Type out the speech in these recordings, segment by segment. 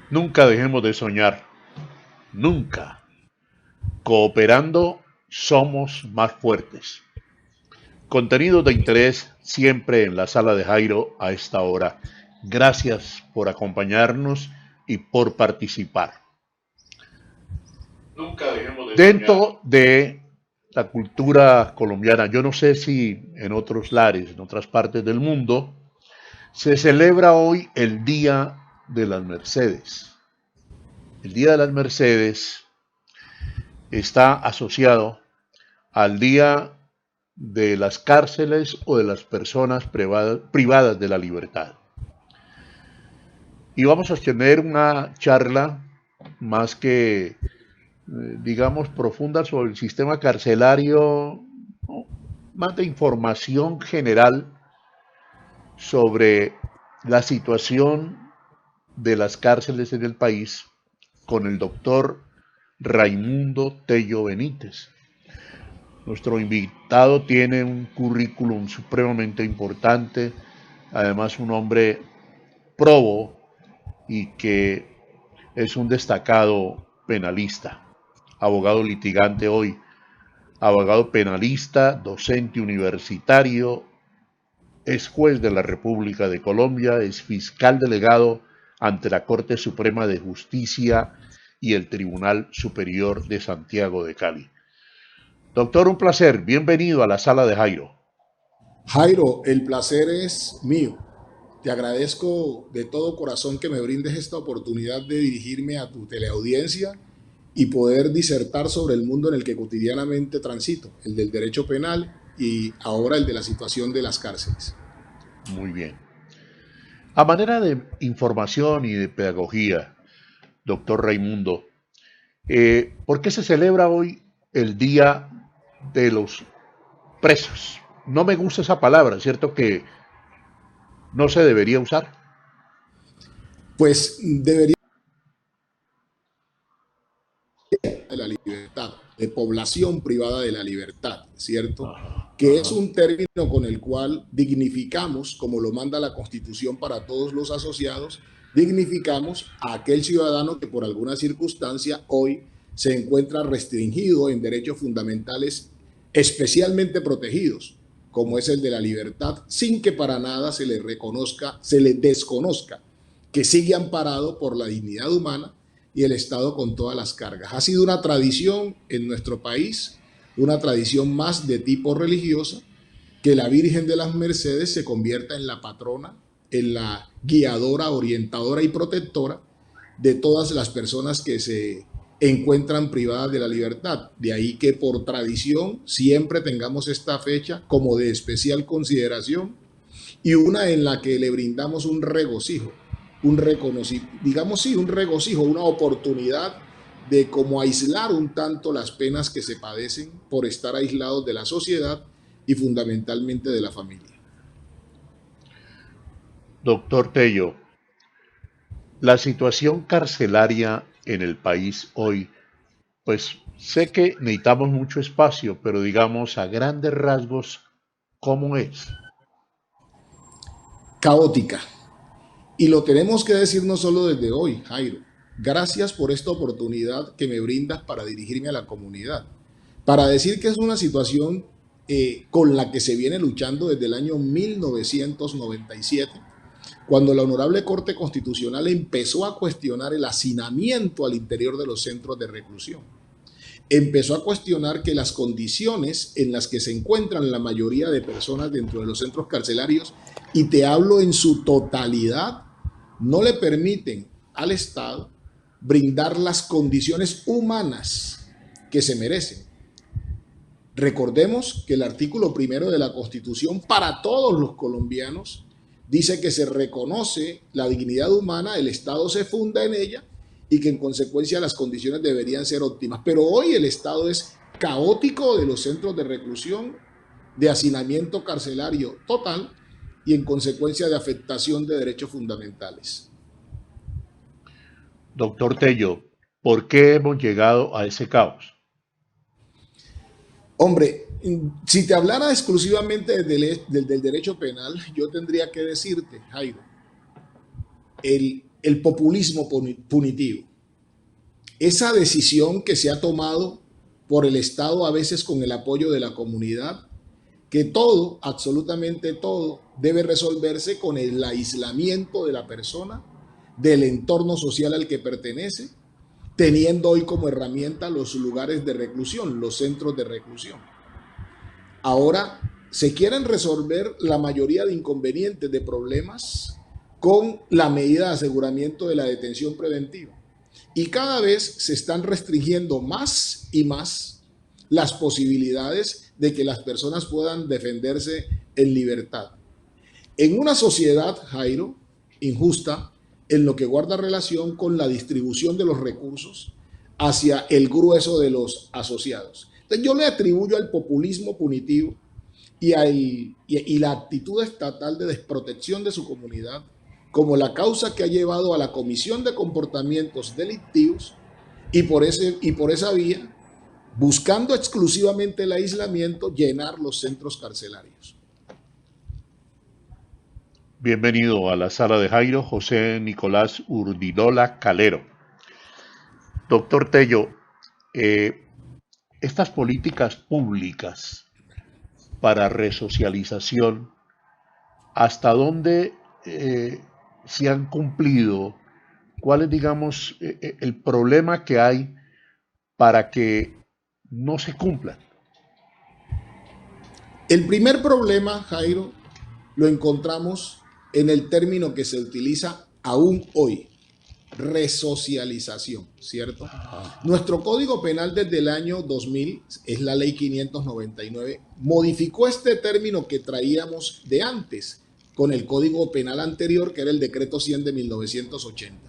Nunca dejemos de soñar, nunca. Cooperando somos más fuertes. Contenidos de interés siempre en la sala de Jairo a esta hora. Gracias por acompañarnos y por participar. Nunca dejemos de Dentro de la cultura colombiana, yo no sé si en otros lares, en otras partes del mundo, se celebra hoy el Día de las Mercedes. El Día de las Mercedes está asociado al Día de las cárceles o de las personas privadas de la libertad. Y vamos a tener una charla más que, digamos, profunda sobre el sistema carcelario, ¿no? Más de información general sobre la situación de las cárceles en el país con el doctor Raimundo Tello Benítez. Nuestro invitado tiene un currículum supremamente importante, además un hombre probo y que es un destacado penalista, abogado litigante hoy, abogado penalista, docente universitario, es juez de la República de Colombia, es fiscal delegado ante la Corte Suprema de Justicia y el Tribunal Superior de Santiago de Cali. Doctor, un placer, bienvenido a la sala de Jairo. Jairo, el placer es mío. Te agradezco de todo corazón que me brindes esta oportunidad de dirigirme a tu teleaudiencia y poder disertar sobre el mundo en el que cotidianamente transito, el del derecho penal y ahora el de la situación de las cárceles. Muy bien. A manera de información y de pedagogía, doctor Raimundo, ¿por qué se celebra hoy el Día de los Presos? No me gusta esa palabra, ¿cierto? Que no se debería usar. Pues debería de la libertad, de población privada de la libertad, ¿cierto? Ajá, Que es ajá. un término con el cual dignificamos, como lo manda la Constitución para todos los asociados, dignificamos a aquel ciudadano que por alguna circunstancia hoy se encuentra restringido en derechos fundamentales especialmente protegidos, como es el de la libertad, sin que para nada se le reconozca, se le desconozca que sigue amparado por la dignidad humana y el Estado con todas las cargas. Ha sido una tradición en nuestro país, una tradición más de tipo religiosa, que la Virgen de las Mercedes se convierta en la patrona, en la guiadora, orientadora y protectora de todas las personas que se encuentran privadas de la libertad. De ahí que por tradición siempre tengamos esta fecha como de especial consideración y una en la que le brindamos un regocijo, un reconocimiento, digamos sí, un regocijo, una oportunidad de como aislar un tanto las penas que se padecen por estar aislados de la sociedad y fundamentalmente de la familia. Doctor Tello, la situación carcelaria en el país hoy, pues sé que necesitamos mucho espacio, pero digamos a grandes rasgos, ¿cómo es? Caótica. Y lo tenemos que decir no solo desde hoy, Jairo. Gracias por esta oportunidad que me brindas para dirigirme a la comunidad. Para decir que es una situación con la que se viene luchando desde el año 1997, cuando la Honorable Corte Constitucional empezó a cuestionar el hacinamiento al interior de los centros de reclusión. Empezó a cuestionar que las condiciones en las que se encuentran la mayoría de personas dentro de los centros carcelarios, y te hablo en su totalidad, no le permiten al Estado brindar las condiciones humanas que se merecen. Recordemos que el artículo primero de la Constitución para todos los colombianos dice que se reconoce la dignidad humana, el Estado se funda en ella y que en consecuencia las condiciones deberían ser óptimas. Pero hoy el Estado es caótico de los centros de reclusión, de hacinamiento carcelario total y en consecuencia de afectación de derechos fundamentales. Doctor Tello, ¿por qué hemos llegado a ese caos? Hombre, si te hablara exclusivamente del derecho penal, yo tendría que decirte, Jairo, el populismo punitivo. Esa decisión que se ha tomado por el Estado, a veces con el apoyo de la comunidad, que todo, absolutamente todo, debe resolverse con el aislamiento de la persona, del entorno social al que pertenece, teniendo hoy como herramienta los lugares de reclusión, los centros de reclusión. Ahora se quieren resolver la mayoría de inconvenientes, de problemas, con la medida de aseguramiento de la detención preventiva. Y cada vez se están restringiendo más y más las posibilidades de que las personas puedan defenderse en libertad. En una sociedad, Jairo, injusta, en lo que guarda relación con la distribución de los recursos hacia el grueso de los asociados. Entonces, yo le atribuyo al populismo punitivo y la actitud estatal de desprotección de su comunidad como la causa que ha llevado a la comisión de comportamientos delictivos y por esa vía, buscando exclusivamente el aislamiento, llenar los centros carcelarios. Bienvenido a la sala de Jairo, José Nicolás Urdidola Calero. Doctor Tello, estas políticas públicas para resocialización, ¿hasta dónde se han cumplido? ¿Cuál es, digamos, el problema que hay para que no se cumplan? El primer problema, Jairo, lo encontramos en el término que se utiliza aún hoy, resocialización, ¿cierto? Nuestro Código Penal desde el año 2000, es la Ley 599, modificó este término que traíamos de antes con el Código Penal anterior, que era el Decreto 100 de 1980.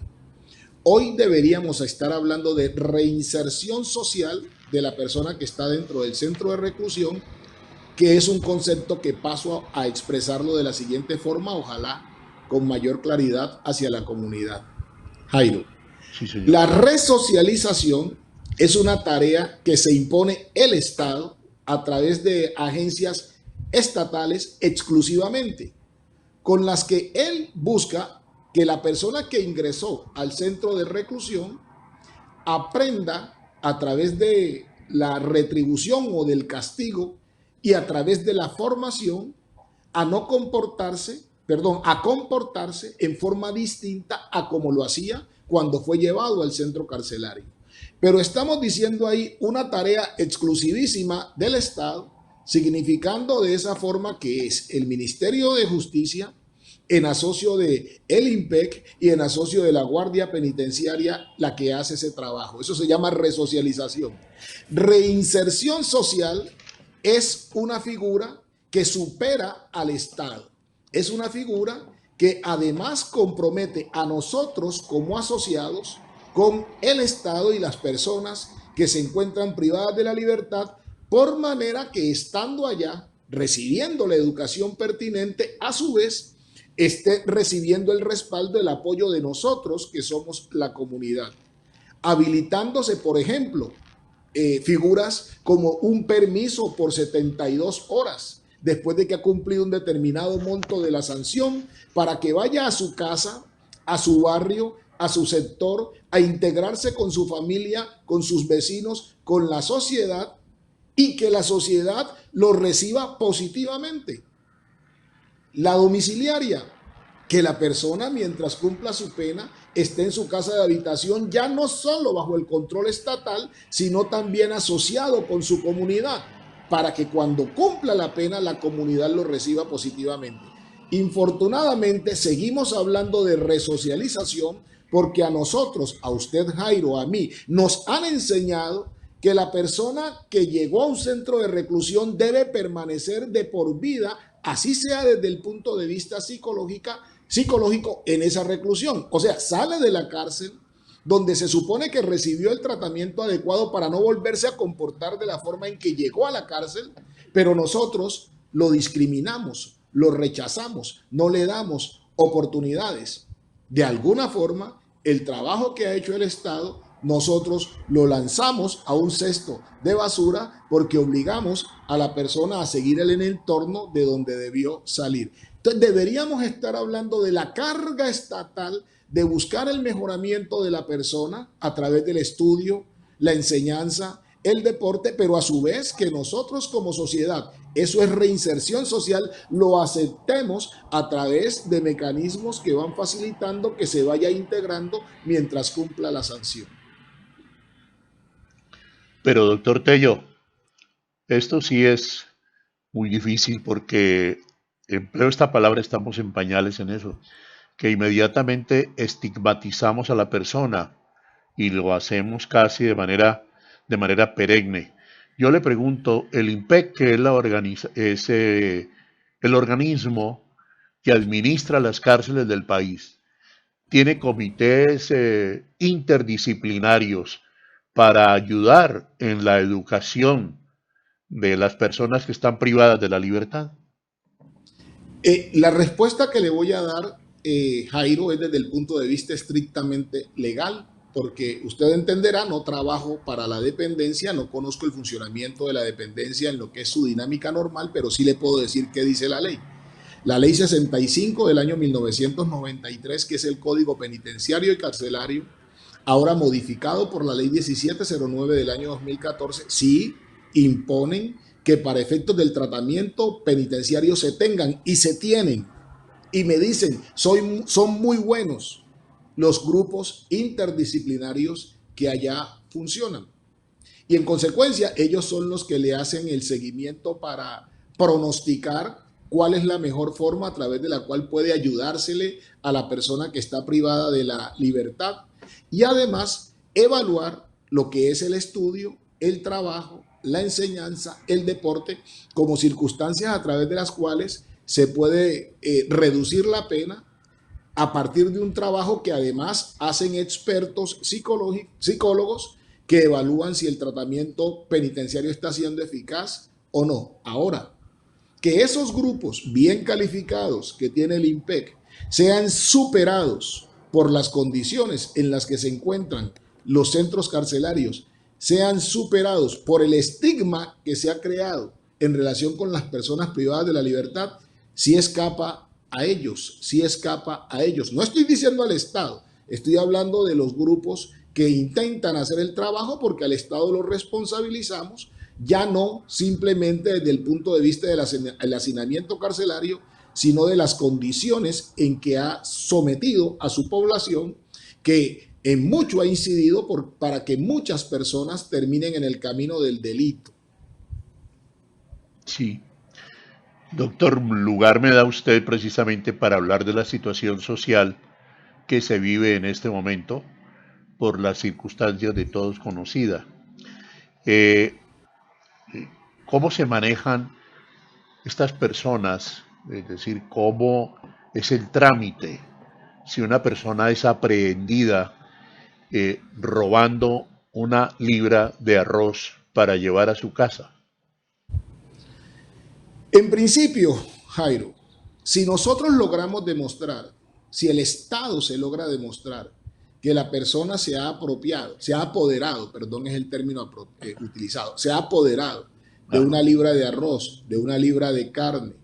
Hoy deberíamos estar hablando de reinserción social de la persona que está dentro del centro de reclusión, que es un concepto que paso a expresarlo de la siguiente forma, ojalá con mayor claridad hacia la comunidad. Jairo, sí, la resocialización es una tarea que se impone el Estado a través de agencias estatales exclusivamente, con las que él busca que la persona que ingresó al centro de reclusión aprenda a través de la retribución o del castigo y a través de la formación a comportarse en forma distinta a como lo hacía cuando fue llevado al centro carcelario. Pero estamos diciendo ahí una tarea exclusivísima del Estado, significando de esa forma que es el Ministerio de Justicia, en asocio de el IMPEC y en asocio de la Guardia Penitenciaria, la que hace ese trabajo. Eso se llama resocialización. Reinserción social es una figura que supera al Estado. Es una figura que además compromete a nosotros como asociados con el Estado y las personas que se encuentran privadas de la libertad, por manera que estando allá, recibiendo la educación pertinente, a su vez, esté recibiendo el respaldo, el apoyo de nosotros, que somos la comunidad. Habilitándose, por ejemplo, figuras como un permiso por 72 horas, después de que ha cumplido un determinado monto de la sanción, para que vaya a su casa, a su barrio, a su sector, a integrarse con su familia, con sus vecinos, con la sociedad, y que la sociedad lo reciba positivamente. La domiciliaria, que la persona mientras cumpla su pena esté en su casa de habitación, ya no solo bajo el control estatal, sino también asociado con su comunidad, para que cuando cumpla la pena la comunidad lo reciba positivamente. Infortunadamente seguimos hablando de resocialización porque a nosotros, a usted Jairo, a mí, nos han enseñado que la persona que llegó a un centro de reclusión debe permanecer de por vida, así sea desde el punto de vista psicológico en esa reclusión. O sea, sale de la cárcel donde se supone que recibió el tratamiento adecuado para no volverse a comportar de la forma en que llegó a la cárcel, pero nosotros lo discriminamos, lo rechazamos, no le damos oportunidades. De alguna forma, el trabajo que ha hecho el Estado, nosotros lo lanzamos a un cesto de basura porque obligamos a la persona a seguir en el entorno de donde debió salir. Entonces deberíamos estar hablando de la carga estatal de buscar el mejoramiento de la persona a través del estudio, la enseñanza, el deporte, pero a su vez que nosotros como sociedad, eso es reinserción social, lo aceptemos a través de mecanismos que van facilitando que se vaya integrando mientras cumpla la sanción. Pero doctor Tello, esto sí es muy difícil porque empleo esta palabra, estamos en pañales en eso, que inmediatamente estigmatizamos a la persona y lo hacemos casi de manera perenne. Yo le pregunto, el IMPEC, que es, el organismo que administra las cárceles del país, tiene comités interdisciplinarios para ayudar en la educación de las personas que están privadas de la libertad. La respuesta que le voy a dar, Jairo, es desde el punto de vista estrictamente legal, porque usted entenderá, no trabajo para la dependencia, no conozco el funcionamiento de la dependencia en lo que es su dinámica normal, pero sí le puedo decir qué dice la ley. La ley 65 del año 1993, que es el Código Penitenciario y Carcelario, ahora modificado por la ley 1709 del año 2014, sí imponen que para efectos del tratamiento penitenciario se tengan y se tienen. Y me dicen, son muy buenos los grupos interdisciplinarios que allá funcionan. Y en consecuencia, ellos son los que le hacen el seguimiento para pronosticar cuál es la mejor forma a través de la cual puede ayudársele a la persona que está privada de la libertad y además evaluar lo que es el estudio, el trabajo, la enseñanza, el deporte, como circunstancias a través de las cuales se puede reducir la pena a partir de un trabajo que además hacen expertos psicólogos que evalúan si el tratamiento penitenciario está siendo eficaz o no. Ahora, que esos grupos bien calificados que tiene el IMPEC sean superados por las condiciones en las que se encuentran los centros carcelarios, sean superados por el estigma que se ha creado en relación con las personas privadas de la libertad, sí escapa a ellos, sí escapa a ellos. No estoy diciendo al Estado, estoy hablando de los grupos que intentan hacer el trabajo porque al Estado lo responsabilizamos, ya no simplemente desde el punto de vista del hacinamiento carcelario, sino de las condiciones en que ha sometido a su población, que en mucho ha incidido para que muchas personas terminen en el camino del delito. Sí. Doctor, lugar me da usted precisamente para hablar de la situación social que se vive en este momento por las circunstancias de todos conocida. Eh, ¿Cómo se manejan estas personas? Es decir, ¿cómo es el trámite si una persona es aprehendida robando una libra de arroz para llevar a su casa? En principio, Jairo, si nosotros logramos demostrar, si el Estado se logra demostrar que la persona se ha apropiado, se ha apoderado, perdón, es el término utilizado, se ha apoderado de una libra de arroz, de una libra de carne,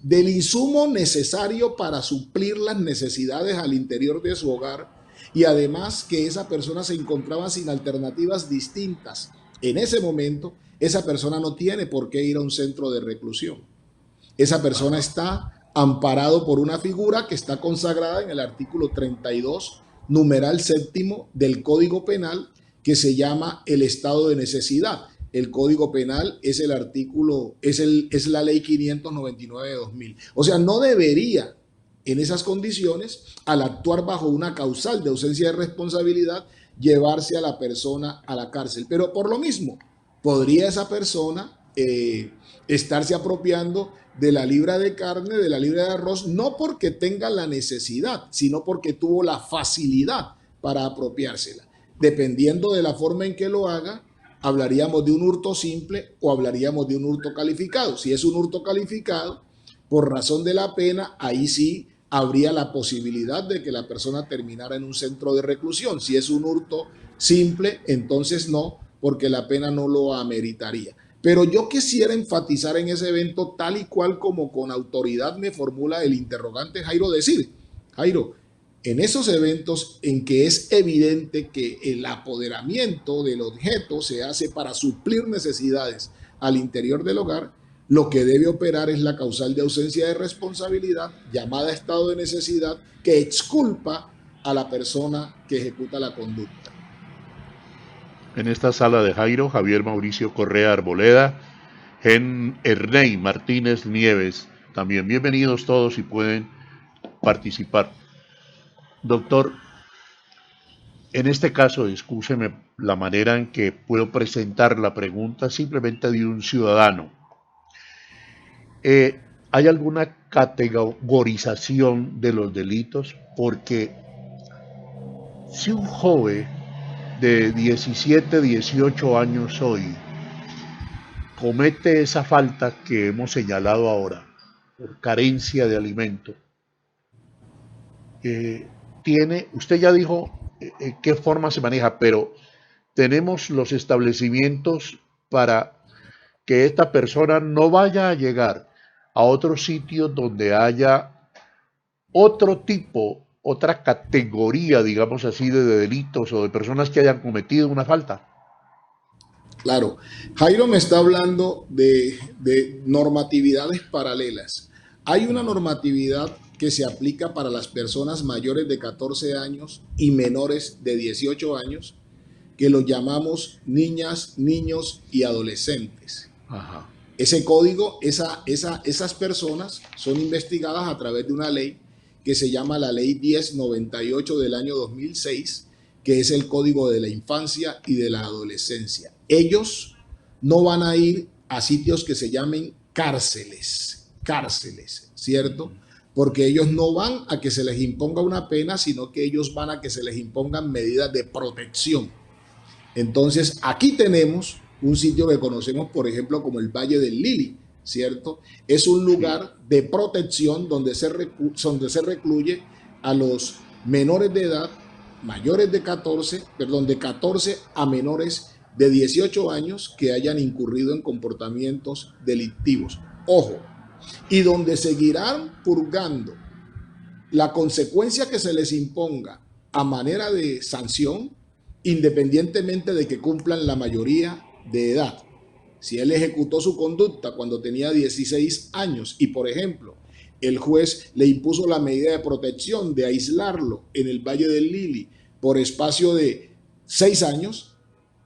del insumo necesario para suplir las necesidades al interior de su hogar y además que esa persona se encontraba sin alternativas distintas. En ese momento, esa persona no tiene por qué ir a un centro de reclusión. Esa persona está amparado por una figura que está consagrada en el artículo 32, numeral séptimo del Código Penal, que se llama el estado de necesidad. El Código Penal es el artículo, es la ley 599 de 2000. O sea, no debería, en esas condiciones, al actuar bajo una causal de ausencia de responsabilidad, llevarse a la persona a la cárcel. Pero por lo mismo, podría esa persona estarse apropiando de la libra de carne, de la libra de arroz, no porque tenga la necesidad, sino porque tuvo la facilidad para apropiársela. Dependiendo de la forma en que lo haga, hablaríamos de un hurto simple o hablaríamos de un hurto calificado. Si es un hurto calificado, por razón de la pena, ahí sí habría la posibilidad de que la persona terminara en un centro de reclusión. Si es un hurto simple, entonces no, porque la pena no lo ameritaría. Pero yo quisiera enfatizar en ese evento, tal y cual como con autoridad me formula el interrogante Jairo, decir, Jairo, En esos eventos en que es evidente que el apoderamiento del objeto se hace para suplir necesidades al interior del hogar, lo que debe operar es la causal de ausencia de responsabilidad, llamada estado de necesidad, que exculpa a la persona que ejecuta la conducta. En esta sala de Jairo, Javier Mauricio Correa Arboleda, Ernei Martínez Nieves, también bienvenidos todos y pueden participar. Doctor, en este caso, excúseme la manera en que puedo presentar la pregunta simplemente de un ciudadano. ¿Hay alguna categorización de los delitos? Porque si un joven de 17, 18 años hoy comete esa falta que hemos señalado ahora, por carencia de alimento, usted ya dijo qué forma se maneja, pero tenemos los establecimientos para que esta persona no vaya a llegar a otros sitios donde haya otro tipo, otra categoría, digamos así, de delitos o de personas que hayan cometido una falta. Claro, Jairo me está hablando de normatividades paralelas. Hay una normatividad que se aplica para las personas mayores de 14 años y menores de 18 años, que lo llamamos niñas, niños y adolescentes. Ajá. Ese código, esas personas son investigadas a través de una ley que se llama la Ley 1098 del año 2006, que es el Código de la Infancia y de la Adolescencia. Ellos no van a ir a sitios que se llamen cárceles, ¿cierto? Porque ellos no van a que se les imponga una pena, sino que ellos van a que se les impongan medidas de protección. Entonces, aquí tenemos un sitio que conocemos, por ejemplo, como el Valle del Lili, ¿cierto? Es un lugar de protección donde se recluye a los menores de edad, mayores de 14, perdón, de 14 a menores de 18 años que hayan incurrido en comportamientos delictivos. Ojo, y donde seguirán purgando la consecuencia que se les imponga a manera de sanción, independientemente de que cumplan la mayoría de edad. Si él ejecutó su conducta cuando tenía 16 años y, por ejemplo, el juez le impuso la medida de protección de aislarlo en el Valle del Lili por espacio de 6 años,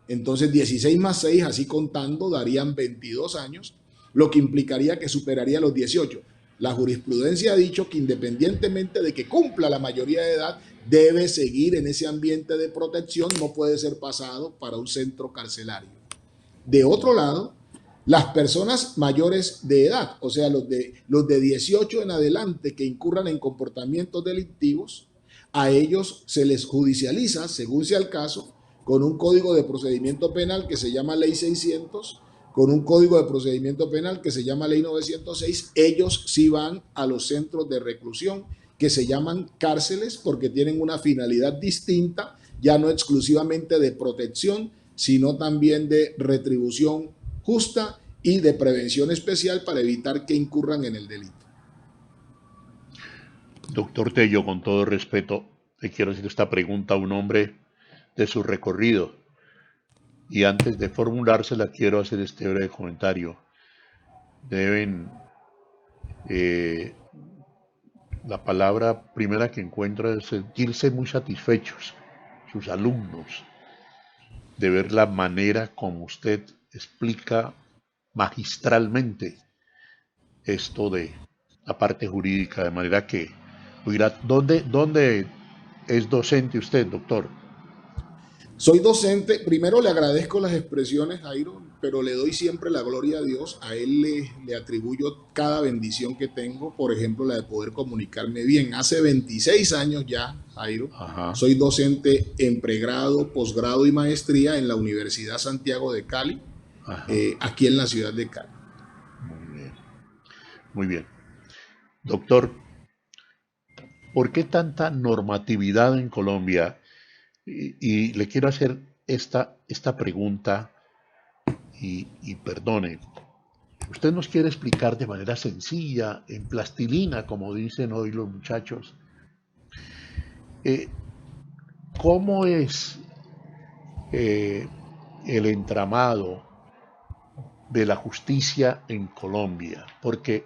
entonces 16 más 6, así contando, darían 22 años, lo que implicaría que superaría los 18. La jurisprudencia ha dicho que independientemente de que cumpla la mayoría de edad, debe seguir en ese ambiente de protección, no puede ser pasado para un centro carcelario. De otro lado, las personas mayores de edad, o sea, los de 18 en adelante que incurran en comportamientos delictivos, a ellos se les judicializa, según sea el caso, con un código de procedimiento penal que se llama Ley 600, con un código de procedimiento penal que se llama Ley 906. Ellos sí van a los centros de reclusión que se llaman cárceles porque tienen una finalidad distinta, ya no exclusivamente de protección, sino también de retribución justa y de prevención especial para evitar que incurran en el delito. Doctor Tello, con todo respeto, le quiero hacer esta pregunta a un hombre de su recorrido. Y antes de formulársela, quiero hacer este breve comentario. Deben, la palabra primera que encuentro es sentirse muy satisfechos, sus alumnos, de ver la manera como usted explica magistralmente esto de la parte jurídica, de manera que, oiga, ¿dónde es docente usted, doctor? Soy docente, primero le agradezco las expresiones, Jairo, pero le doy siempre la gloria a Dios. A Él le atribuyo cada bendición que tengo, por ejemplo, la de poder comunicarme bien. Hace 26 años ya, Jairo, Ajá. soy docente en pregrado, posgrado y maestría en la Universidad Santiago de Cali, aquí en la ciudad de Cali. Muy bien, muy bien. Doctor, ¿por qué tanta normatividad en Colombia? Y le quiero hacer esta pregunta y perdone, usted nos quiere explicar de manera sencilla, en plastilina, como dicen hoy los muchachos, Eh, ¿Cómo es eh, el entramado de la justicia en Colombia? Porque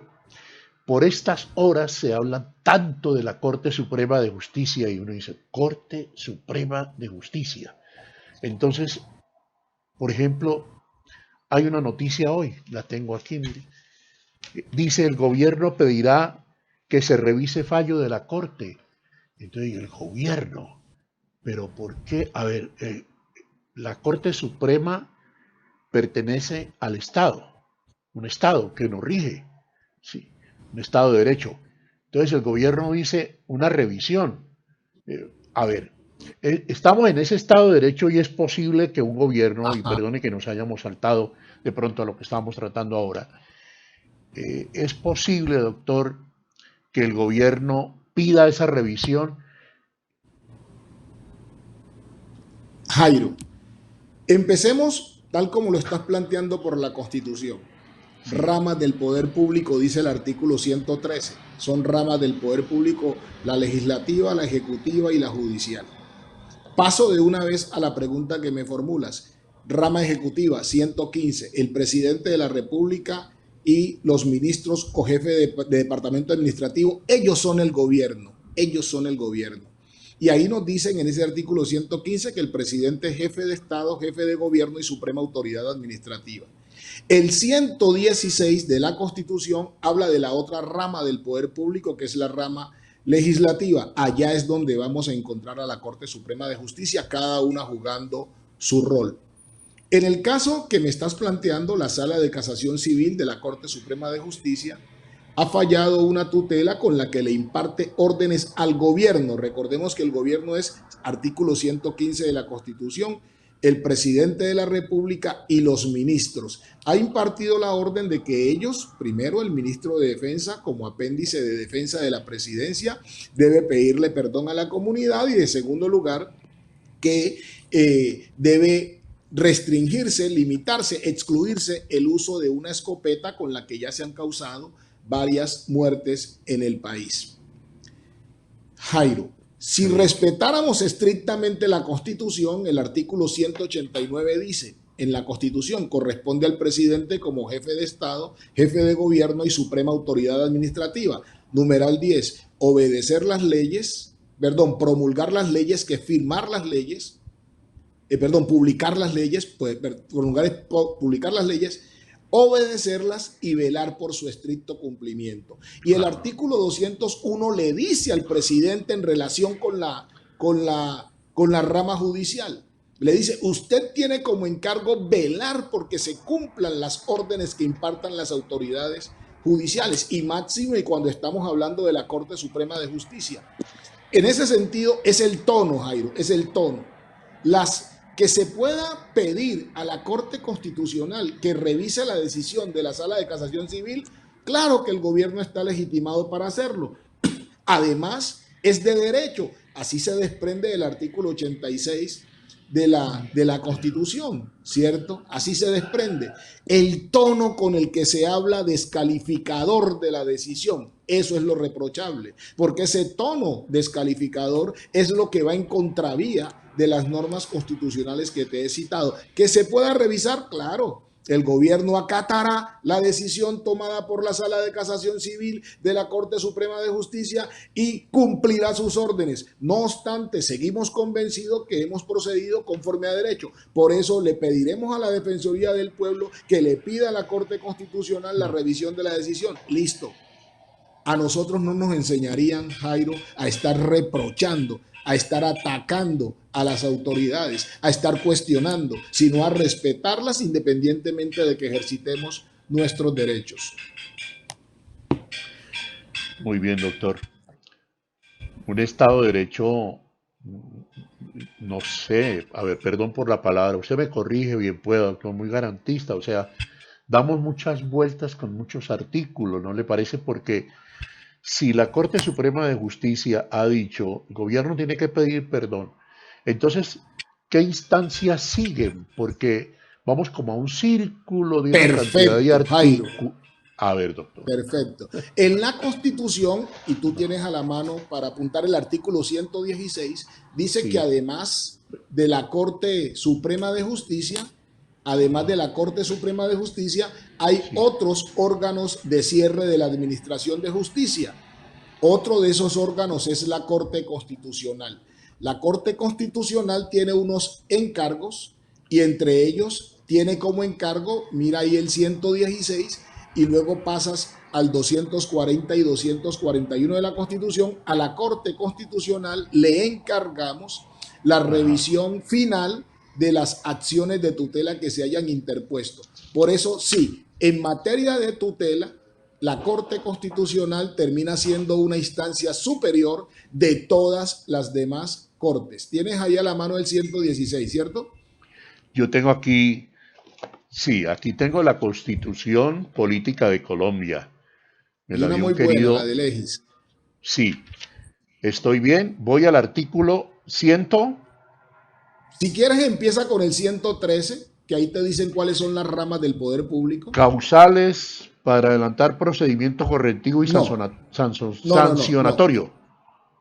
por estas horas se habla tanto de la Corte Suprema de Justicia y uno dice, Corte Suprema de Justicia. Entonces, por ejemplo, hay una noticia hoy, la tengo aquí, mire. Dice el gobierno pedirá que se revise fallo de la Corte. Entonces, el gobierno, pero ¿por qué? A ver, la Corte Suprema pertenece al Estado, un Estado que nos rige, ¿sí? Un Estado de Derecho. Entonces el gobierno dice una revisión. A ver, estamos en ese Estado de Derecho y es posible que un gobierno, y Ajá. perdone que nos hayamos saltado de pronto a lo que estamos tratando ahora, es posible, doctor, que el gobierno pida esa revisión. Jairo, empecemos tal como lo estás planteando por la Constitución. Sí, Ramas del poder público, dice el artículo 113. Son ramas del poder público, la legislativa, la ejecutiva y la judicial. Paso de una vez a la pregunta que me formulas. Rama ejecutiva, 115. El presidente de la República y los ministros o jefe de departamento administrativo, ellos son el gobierno. Ellos son el gobierno. Y ahí nos dicen en ese artículo 115 que el presidente es jefe de Estado, jefe de gobierno y suprema autoridad administrativa. El 116 de la Constitución habla de la otra rama del poder público, que es la rama legislativa. Allá es donde vamos a encontrar a la Corte Suprema de Justicia, cada una jugando su rol. En el caso que me estás planteando, la Sala de Casación Civil de la Corte Suprema de Justicia ha fallado una tutela con la que le imparte órdenes al gobierno. Recordemos que el gobierno es artículo 115 de la Constitución, el presidente de la República y los ministros. Ha impartido la orden de que ellos, primero el ministro de Defensa, como apéndice de defensa de la presidencia, debe pedirle perdón a la comunidad, y de segundo lugar, que debe restringirse, limitarse, excluirse el uso de una escopeta con la que ya se han causado varias muertes en el país. Jairo, si sí, respetáramos estrictamente la Constitución, el artículo 189 dice, en la Constitución corresponde al presidente como jefe de Estado, jefe de gobierno y suprema autoridad administrativa. Numeral 10, obedecer las leyes, perdón, promulgar las leyes, que firmar las leyes, publicar las leyes, pues, publicar las leyes, obedecerlas y velar por su estricto cumplimiento. Y el ajá, artículo 201 le dice al presidente en relación con la rama judicial, le dice, usted tiene como encargo velar porque se cumplan las órdenes que impartan las autoridades judiciales, y máximo y cuando estamos hablando de la Corte Suprema de Justicia. En ese sentido, es el tono, Jairo, es el tono. Las que se pueda pedir a la Corte Constitucional que revise la decisión de la Sala de Casación Civil, claro que el gobierno está legitimado para hacerlo. Además, es de derecho. Así se desprende del artículo 86 de la Constitución, ¿cierto? Así se desprende. El tono con el que se habla descalificador de la decisión, eso es lo reprochable, porque ese tono descalificador es lo que va en contravía de las normas constitucionales que te he citado. Que se pueda revisar, claro. El gobierno acatará la decisión tomada por la Sala de Casación Civil de la Corte Suprema de Justicia y cumplirá sus órdenes. No obstante, seguimos convencidos que hemos procedido conforme a derecho. Por eso le pediremos a la Defensoría del Pueblo que le pida a la Corte Constitucional la revisión de la decisión. Listo. A nosotros no nos enseñarían, Jairo, a estar reprochando, a estar atacando a las autoridades, a estar cuestionando, sino a respetarlas independientemente de que ejercitemos nuestros derechos. muy bien, doctor. Un Estado de Derecho, no sé, a ver, perdón por la palabra, usted me corrige bien pueda, doctor, muy garantista, o sea, damos muchas vueltas con muchos artículos, ¿no le parece? Porque si la Corte Suprema de Justicia ha dicho, el gobierno tiene que pedir perdón, entonces, ¿qué instancias siguen? Porque vamos como a un círculo de una cantidad de Perfecto, Jairo. artículos. A ver, doctor. Perfecto. En la Constitución, y tú tienes a la mano para apuntar el artículo 116, dice que Sí. además de la Corte Suprema de Justicia, además de la Corte Suprema de Justicia, hay Sí. otros órganos de cierre de la Administración de Justicia. Otro de esos órganos es la Corte Constitucional. La Corte Constitucional tiene unos encargos y entre ellos tiene como encargo, mira ahí el 116, y luego pasas al 240 y 241 de la Constitución. A la Corte Constitucional le encargamos la Ajá. revisión final de las acciones de tutela que se hayan interpuesto. Por eso, sí, en materia de tutela, la Corte Constitucional termina siendo una instancia superior de todas las demás cortes. Tienes ahí a la mano el 116, ¿cierto? Yo tengo aquí, sí, aquí tengo la Constitución Política de Colombia. Me Y la una dio un muy buena, la querido, de Legis. sí, estoy bien. Voy al artículo 100. Si quieres, empieza con el 113, que ahí te dicen cuáles son las ramas del poder público. Causales para adelantar procedimiento correctivo y No, no. sancionatorio.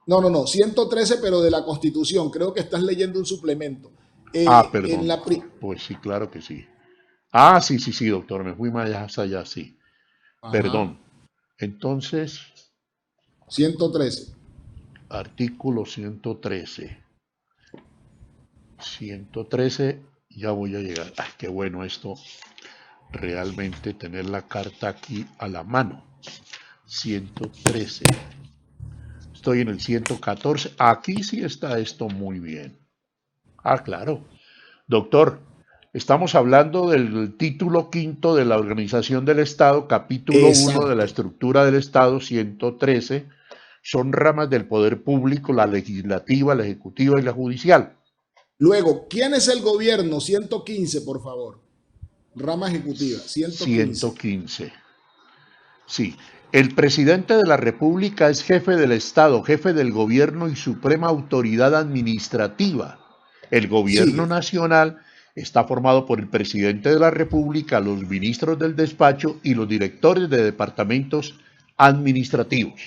No. 113, pero de la Constitución. Creo que estás leyendo un suplemento. Ah, En perdón. la pri Pues sí, claro que sí. Ah, sí, sí, sí, doctor, me fui más allá, sí. Ajá, Perdón. Entonces, 113. artículo 113. 113, ya voy a llegar. Ay, qué bueno esto, realmente tener la carta aquí a la mano. 113. Estoy en el 114. Aquí sí está esto muy bien. Ah, claro. Doctor, estamos hablando del título quinto de la Organización del Estado, capítulo 1 de la Exacto. estructura del Estado, 113. Son ramas del poder público, la legislativa, la ejecutiva y la judicial. Luego, ¿quién es el gobierno? 115, por favor. Rama ejecutiva, 115. 115. Sí. El presidente de la República es jefe del Estado, jefe del gobierno y suprema autoridad administrativa. El gobierno Sigue. nacional está formado por el presidente de la República, los ministros del despacho y los directores de departamentos administrativos.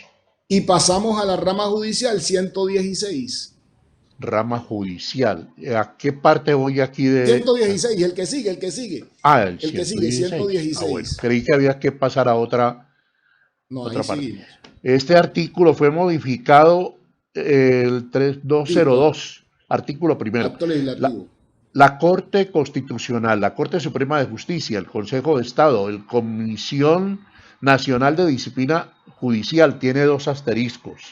Y pasamos a la rama judicial, 116. Rama judicial. ¿A qué parte voy aquí de...? 116, el que sigue, el que sigue. Ah, el El que sigue, 116. Ah, bueno, 116. creí que había que pasar a No, ahí otra parte. seguimos. Este artículo fue modificado el Sí, por 3202, artículo primero. acto La, legislativo. la Corte Constitucional, la Corte Suprema de Justicia, el Consejo de Estado, el Comisión Nacional de Disciplina Judicial tiene dos asteriscos.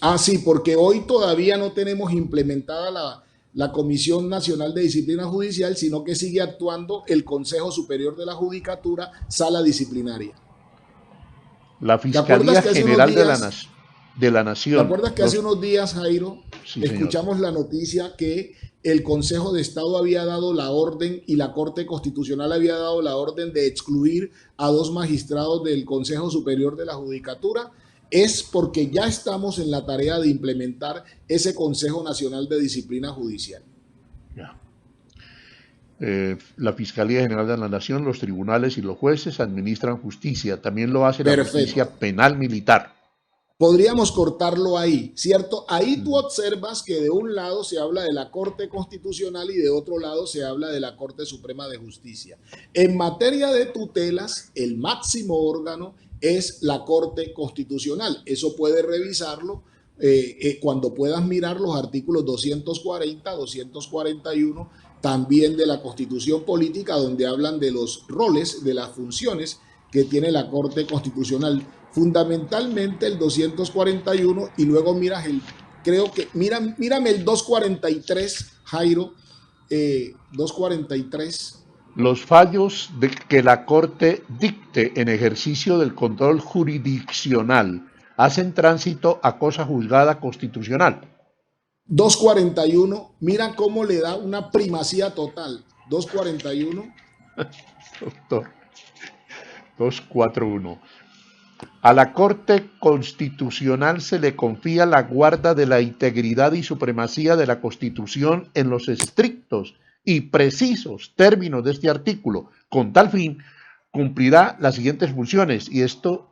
Ah, sí, porque hoy todavía no tenemos implementada la Comisión Nacional de Disciplina Judicial, sino que sigue actuando el Consejo Superior de la Judicatura, sala disciplinaria. La ¿Te acuerdas Fiscalía que hace unos General días de la ¿Te Nación, acuerdas que hace unos días, Jairo, sí señor, escuchamos la noticia que el Consejo de Estado había dado la orden y la Corte Constitucional había dado la orden de excluir a dos magistrados del Consejo Superior de la Judicatura? Es porque ya estamos en la tarea de implementar ese Consejo Nacional de Disciplina Judicial. ya. La Fiscalía General de la Nación, los tribunales y los jueces administran justicia. También lo hace la Perfecto. justicia penal militar. Podríamos cortarlo ahí, ¿cierto? Ahí tú observas que de un lado se habla de la Corte Constitucional y de otro lado se habla de la Corte Suprema de Justicia. En materia de tutelas, el máximo órgano es la Corte Constitucional. Eso puedes revisarlo cuando puedas mirar los artículos 240, 241, también de la Constitución Política, donde hablan de los roles, de las funciones que tiene la Corte Constitucional. Fundamentalmente el 241 y luego miras mírame el 243, Jairo, 243. Los fallos de que la Corte dicte en ejercicio del control jurisdiccional hacen tránsito a cosa juzgada constitucional. 241, mira cómo le da una primacía total. 241. Doctor, 241. A la Corte Constitucional se le confía la guarda de la integridad y supremacía de la Constitución en los estrictos y precisos términos de este artículo. Con tal fin, cumplirá las siguientes funciones y esto...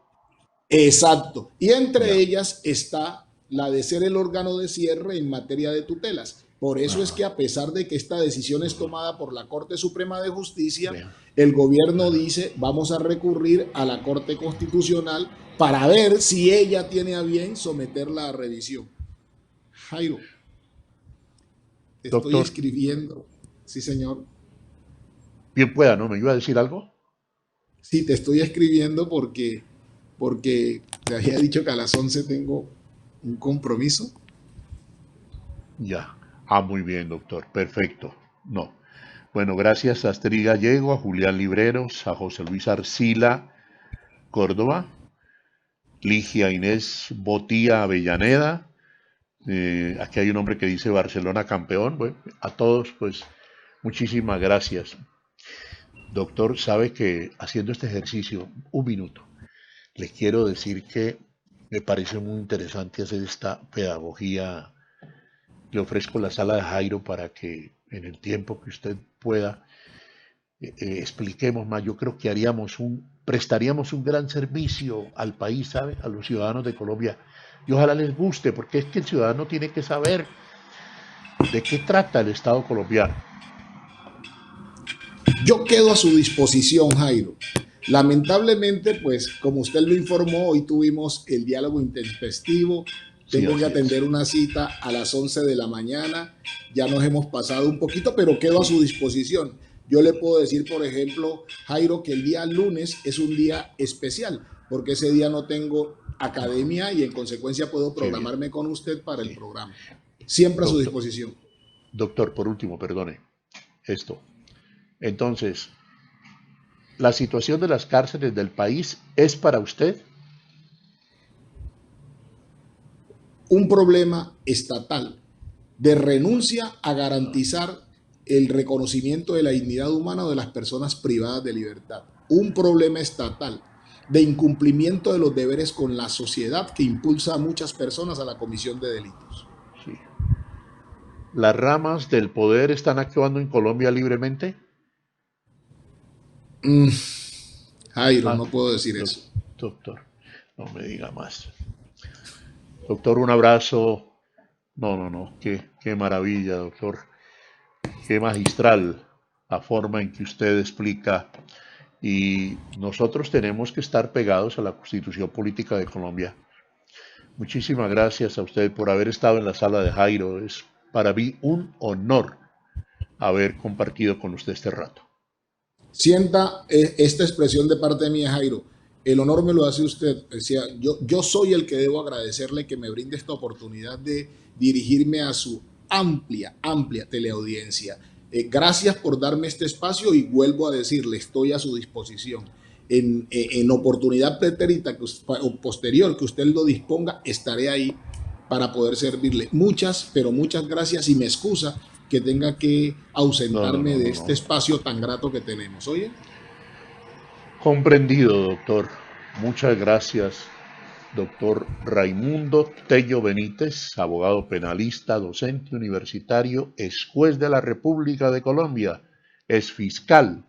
Exacto. Y entre Ya. ellas está la de ser el órgano de cierre en materia de tutelas. Por eso es Ajá. que a pesar de que esta decisión es tomada por la Corte Suprema de Justicia, Vea. el gobierno Ajá. dice vamos a recurrir a la Corte Constitucional para ver si ella tiene a bien someterla a revisión. Jairo, te estoy Doctor, escribiendo. Sí, señor. bien pueda, ¿no? ¿Me iba a decir algo? Sí, te estoy escribiendo porque te había dicho que a las 11 tengo un compromiso. Ya. Ah, muy bien, doctor. Perfecto. No. Bueno, gracias a Astrid Gallego, a Julián Libreros, a José Luis Arcila Córdoba, Ligia Inés Botía Avellaneda. Aquí hay un hombre que dice Barcelona campeón. Bueno, a todos, pues, muchísimas gracias. Doctor, sabe que haciendo este ejercicio, un minuto, les quiero decir que me parece muy interesante hacer esta pedagogía. Le ofrezco la sala de Jairo para que en el tiempo que usted pueda expliquemos más. Yo creo que prestaríamos un gran servicio al país, ¿sabe? A los ciudadanos de Colombia. Y ojalá les guste, porque es que el ciudadano tiene que saber de qué trata el Estado colombiano. Yo quedo a su disposición, Jairo. Lamentablemente, pues como usted lo informó, hoy tuvimos el diálogo intempestivo. Sí, Tengo que así es. atender una cita a las 11 de la mañana. Ya nos hemos pasado un poquito, pero quedo a su disposición. Yo le puedo decir, por ejemplo, Jairo, que el día lunes es un día especial, porque ese día no tengo Ajá, academia y en consecuencia puedo qué bien. programarme con usted para el Sí. programa. Siempre a su Doctor, disposición. doctor, por último, perdone esto. Entonces, la situación de las cárceles del país es para usted. Un problema estatal de renuncia a garantizar el reconocimiento de la dignidad humana de las personas privadas de libertad. Un problema estatal de incumplimiento de los deberes con la sociedad que impulsa a muchas personas a la comisión de delitos. Sí. ¿Las ramas del poder están actuando en Colombia libremente? Mm, Jairo, Ah, no puedo decir doc- eso. doctor, no me diga más. Doctor, un abrazo. No, no, no, qué maravilla, doctor. Qué magistral la forma en que usted explica. Y nosotros tenemos que estar pegados a la Constitución Política de Colombia. Muchísimas gracias a usted por haber estado en la sala de Jairo. Es para mí un honor haber compartido con usted este rato. Sienta esta expresión de parte de mí, Jairo. El honor me lo hace usted. Decía, yo soy el que debo agradecerle que me brinde esta oportunidad de dirigirme a su amplia teleaudiencia. Gracias por darme este espacio y vuelvo a decirle, estoy a su disposición. En oportunidad pretérita o posterior que usted lo disponga, estaré ahí para poder servirle. Muchas, pero muchas gracias y me excusa que tenga que No, no, ausentarme no, de no, este no. espacio tan grato que tenemos. Oye, Comprendido, doctor. Muchas gracias, doctor Raimundo Tello Benítez, abogado penalista, docente universitario, ex juez de la República de Colombia, ex fiscal,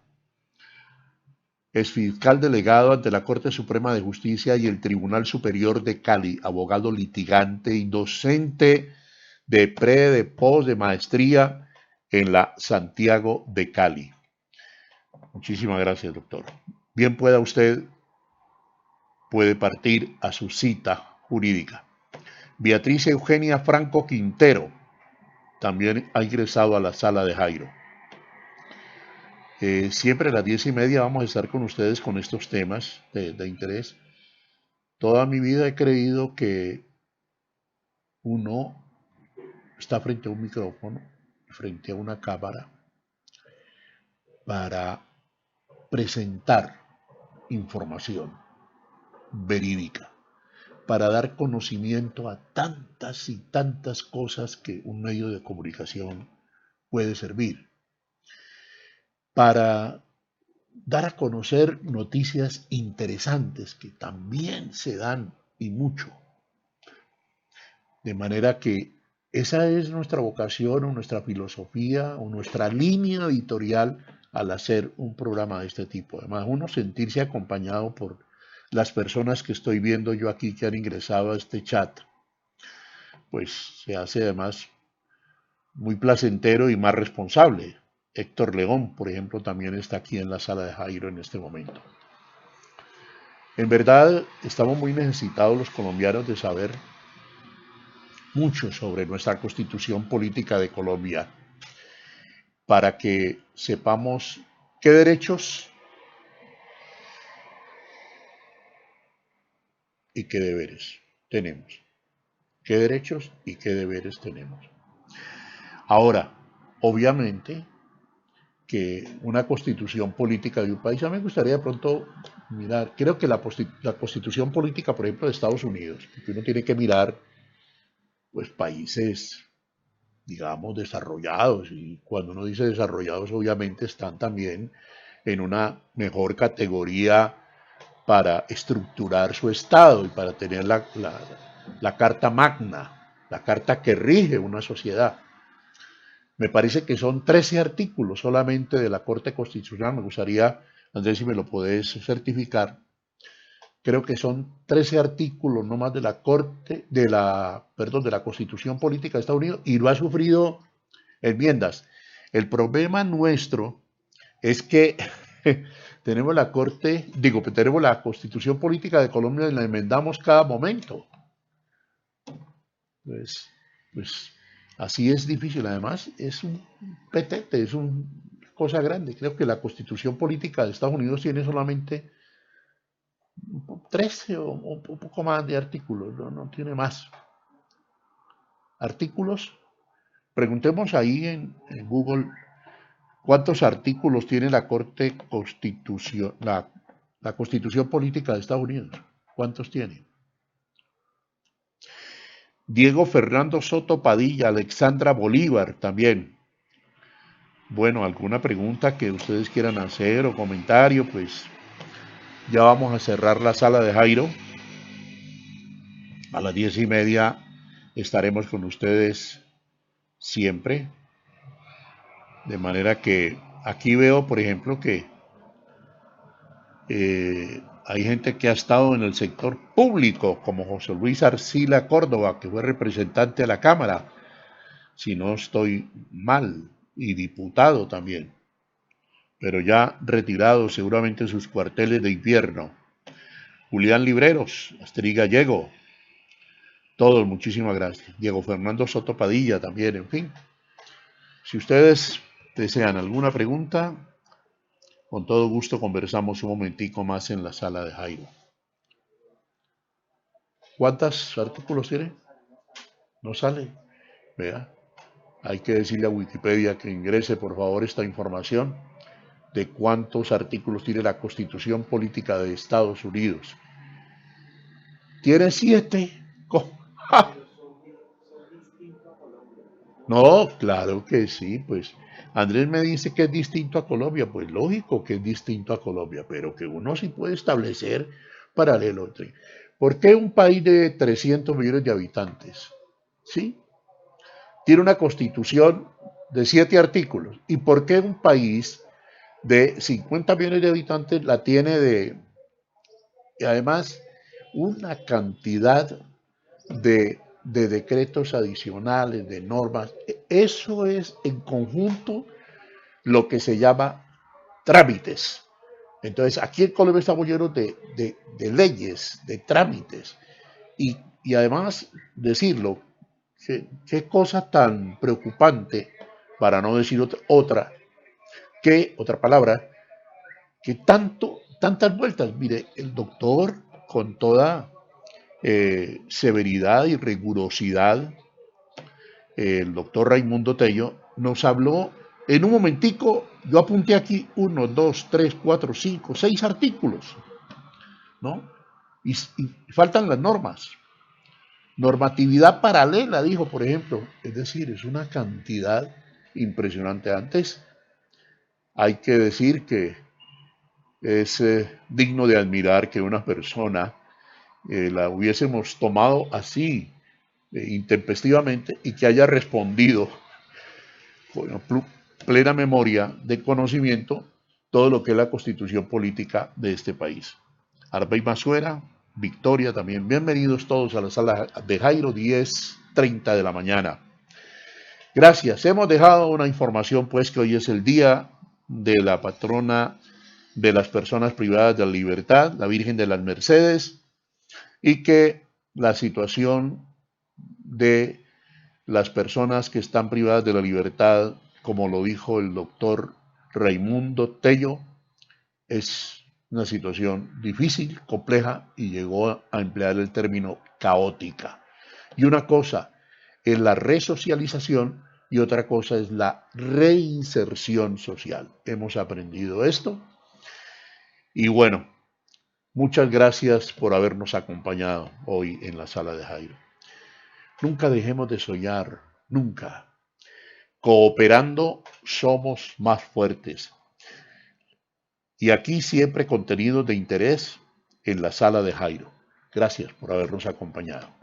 ex fiscal delegado ante la Corte Suprema de Justicia y el Tribunal Superior de Cali, abogado litigante y docente de pre, de post, de maestría en la Santiago de Cali. Muchísimas gracias, doctor. Bien pueda usted, puede partir a su cita jurídica. Beatriz Eugenia Franco Quintero también ha ingresado a la sala de Jairo. Siempre a las 10:30 vamos a estar con ustedes con estos temas de interés. Toda mi vida he creído que uno está frente a un micrófono, frente a una cámara, para presentar información verídica, para dar conocimiento a tantas y tantas cosas que un medio de comunicación puede servir, para dar a conocer noticias interesantes que también se dan y mucho. De manera que esa es nuestra vocación o nuestra filosofía o nuestra línea editorial al hacer un programa de este tipo. Además, uno sentirse acompañado por las personas que estoy viendo yo aquí que han ingresado a este chat, pues se hace además muy placentero y más responsable. Héctor León, por ejemplo, también está aquí en la sala de Jairo en este momento. En verdad, estamos muy necesitados los colombianos de saber mucho sobre nuestra constitución política de Colombia para que sepamos qué derechos y qué deberes tenemos. ¿Qué derechos y qué deberes tenemos? Ahora, obviamente que una constitución política de un país, a mí me gustaría de pronto mirar, creo que la constitución política, por ejemplo, de Estados Unidos, porque uno tiene que mirar pues países, digamos, desarrollados, y cuando uno dice desarrollados, obviamente están también en una mejor categoría para estructurar su Estado y para tener la Carta Magna, la carta que rige una sociedad. Me parece que son 13 artículos solamente de la Corte Constitucional. Me gustaría, Andrés, si me lo podés certificar. Creo que son 13 artículos nomás de la Corte, de la Constitución Política de Estados Unidos, y no ha sufrido enmiendas. El problema nuestro es que tenemos la tenemos la Constitución Política de Colombia y la enmendamos cada momento. Pues así es difícil. Además, es un petete, es una cosa grande. Creo que la Constitución Política de Estados Unidos tiene solamente 13 o un poco más de artículos, no tiene más artículos. Preguntemos ahí en Google cuántos artículos tiene la Corte Constitución, la Constitución Política de Estados Unidos. ¿Cuántos tiene? Diego Fernando Soto Padilla, Alexandra Bolívar también. Bueno, alguna pregunta que ustedes quieran hacer o comentario, pues ya vamos a cerrar la sala de Jairo. A las 10:30 estaremos con ustedes siempre. De manera que aquí veo, por ejemplo, que hay gente que ha estado en el sector público, como José Luis Arcila Córdoba, que fue representante a la Cámara, si no estoy mal, y diputado también, pero ya retirado seguramente en sus cuarteles de invierno. Julián Libreros, Astrid Gallego, todos, muchísimas gracias. Diego Fernando Soto Padilla también, en fin. Si ustedes desean alguna pregunta, con todo gusto conversamos un momentico más en la sala de Jairo. ¿Cuántos artículos tiene? No sale. Vea, hay que decirle a Wikipedia que ingrese por favor esta información de cuántos artículos tiene la Constitución Política de Estados Unidos. Tiene 7. ¡Ja! No, claro que sí, pues Andrés me dice que es distinto a Colombia, pues lógico que es distinto a Colombia, pero que uno sí puede establecer paralelo. ¿Por qué un país de 300 millones de habitantes, sí, tiene una constitución de 7 artículos? ¿Y por qué un país de 50 millones de habitantes la tiene y además una cantidad de decretos adicionales, de normas? Eso es en conjunto lo que se llama trámites. Entonces, aquí en Colombia estamos llenos de leyes, de trámites. Y además, decirlo, qué cosa tan preocupante, para no decir otra palabra, que tantas vueltas. Mire, el doctor, con toda severidad y rigurosidad, el doctor Raimundo Tello, nos habló en un momentico. Yo apunté aquí 1, 2, 3, 4, 5, 6 artículos, ¿no? Y faltan las normas. Normatividad paralela, dijo, por ejemplo. Es decir, es una cantidad impresionante. Antes, hay que decir que es digno de admirar que una persona la hubiésemos tomado así, intempestivamente, y que haya respondido, bueno, plena memoria de conocimiento todo lo que es la constitución política de este país. Arbey Masuera, Victoria también. Bienvenidos todos a la sala de Jairo, 10:30 de la mañana. Gracias. Hemos dejado una información pues que hoy es el día de la patrona de las personas privadas de la libertad, la Virgen de las Mercedes, y que la situación de las personas que están privadas de la libertad, como lo dijo el doctor Raimundo Tello, es una situación difícil, compleja, y llegó a emplear el término caótica. Y una cosa es la resocialización y otra cosa es la reinserción social. Hemos aprendido esto. Y bueno, muchas gracias por habernos acompañado hoy en la sala de Jairo. Nunca dejemos de soñar, nunca. Cooperando somos más fuertes. Y aquí siempre contenidos de interés en la sala de Jairo. Gracias por habernos acompañado.